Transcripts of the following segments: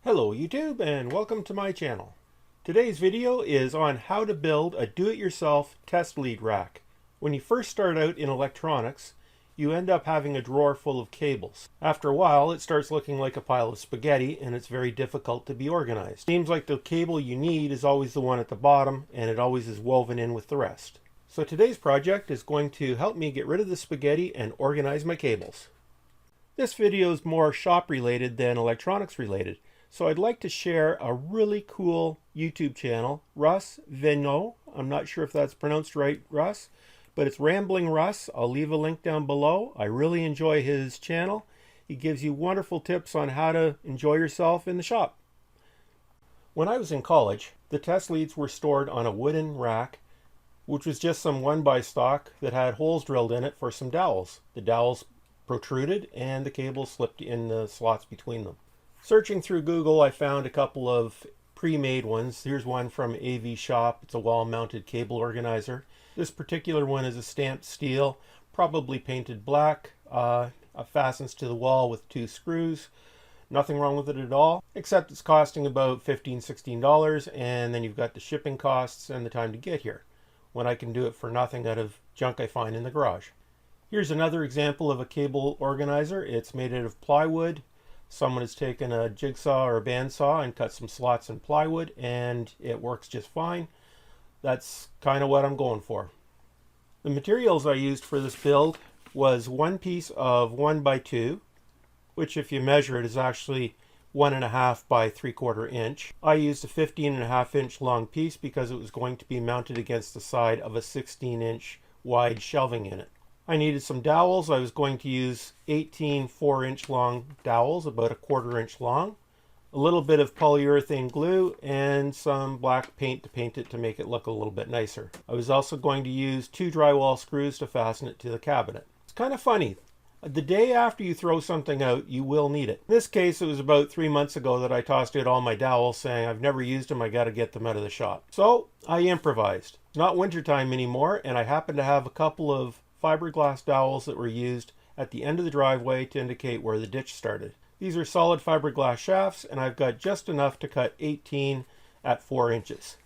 Hello YouTube and welcome to my channel. Today's video is on how to build a do-it-yourself test lead rack. When you first start out in electronics, you end up having a drawer full of cables. After a while it starts looking like a pile of spaghetti and it's very difficult to be organized. Seems like the cable you need is always the one at the bottom and it always is woven in with the rest. So today's project is going to help me get rid of the spaghetti and organize my cables. This video is more shop related than electronics related. So I'd like to share a really cool YouTube channel, Russ Vigneault. I'm not sure if that's pronounced right, Russ, but it's Rambling Russ. I'll leave a link down below. I really enjoy his channel. He gives you wonderful tips on how to enjoy yourself in the shop. When I was in college, the test leads were stored on a wooden rack, which was just some 1x stock that had holes drilled in it for some dowels. The dowels protruded and the cables slipped in the slots between them. Searching through Google, I found a couple of pre-made ones. Here's one from AV Shop. It's a wall-mounted cable organizer. This particular one is a stamped steel, probably painted black. It fastens to the wall with 2 screws. Nothing wrong with it at all, except it's costing about $15–16, and then you've got the shipping costs and the time to get here, when I can do it for nothing out of junk I find in the garage. Here's another example of a cable organizer. It's made out of plywood. Someone has taken a jigsaw or a bandsaw and cut some slots in plywood and it works just fine. That's kind of what I'm going for. The materials I used for this build was one piece of 1x2, which if you measure it is actually 1.5 by 3/4 inch. I used a 15.5 inch long piece because it was going to be mounted against the side of a 16-inch wide shelving unit. I needed some dowels. I was going to use 18 4-inch long dowels, about 1/4 inch long, a little bit of polyurethane glue, and some black paint to paint it to make it look a little bit nicer. I was also going to use 2 drywall screws to fasten it to the cabinet. It's kind of funny. The day after you throw something out, you will need it. In this case, it was about 3 months ago that I tossed out all my dowels saying I've never used them, I got to get them out of the shop. So I improvised. It's not wintertime anymore, and I happen to have a couple of fiberglass dowels that were used at the end of the driveway to indicate where the ditch started. These are solid fiberglass shafts, and I've got just enough to cut 18 at 4 inches.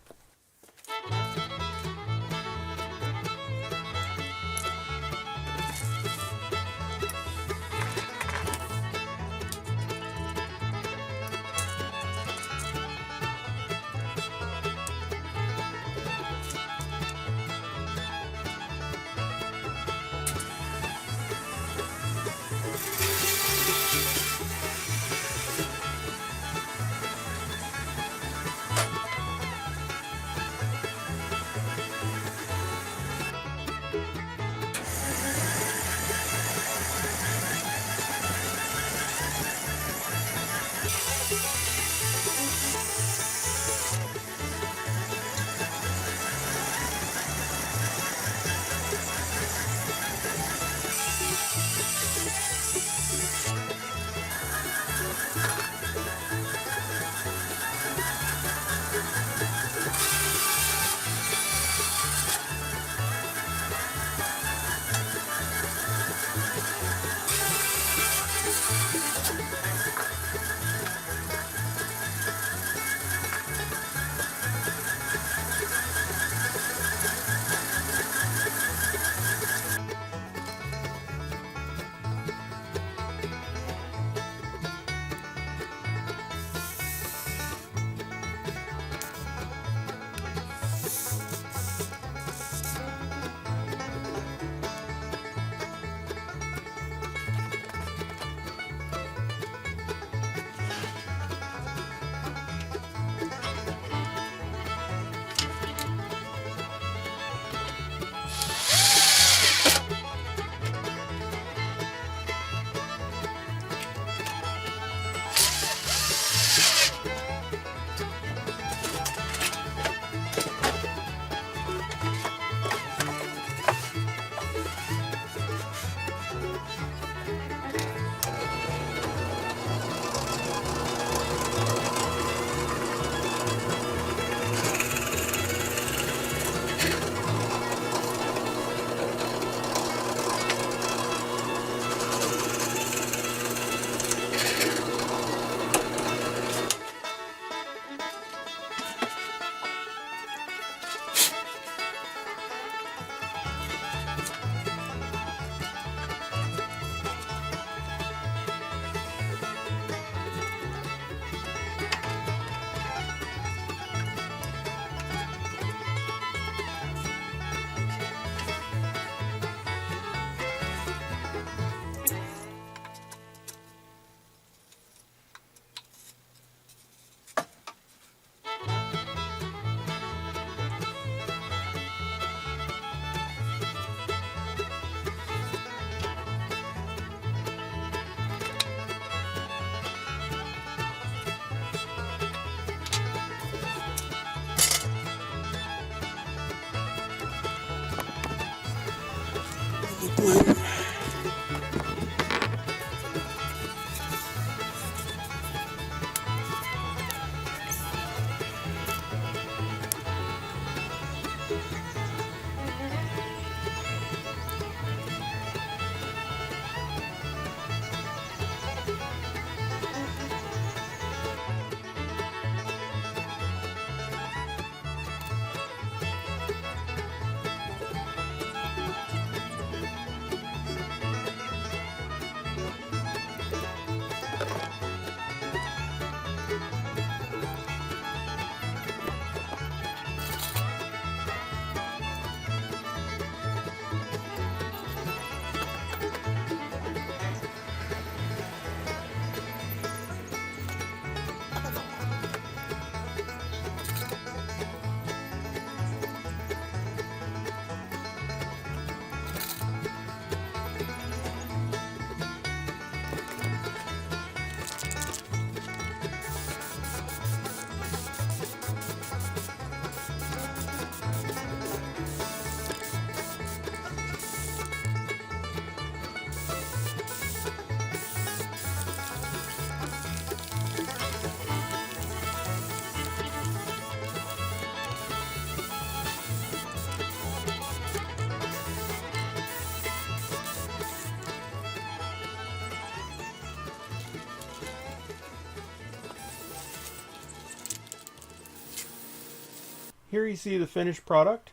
Here you see the finished product.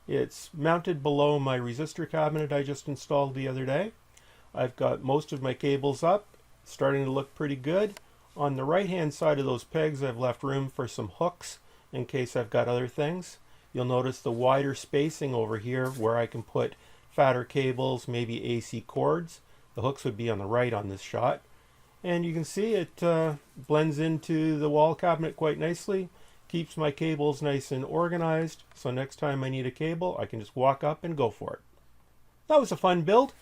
It's mounted below my resistor cabinet I just installed the other day. I've got most of my cables up, starting to look pretty good. On the right hand side of those pegs I've left room for some hooks in case I've got other things. You'll notice the wider spacing over here where I can put fatter cables, maybe AC cords. The hooks would be on the right on this shot. And you can see it blends into the wall cabinet quite nicely. Keeps my cables nice and organized, so next time I need a cable, I can just walk up and go for it. That was a fun build.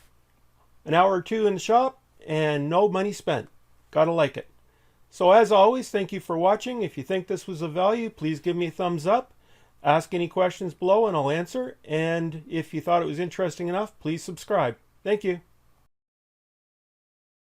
An hour or two in the shop, and no money spent. Gotta like it. So as always, thank you for watching. If you think this was of value, please give me a thumbs up. Ask any questions below and I'll answer. And if you thought it was interesting enough, please subscribe. Thank you.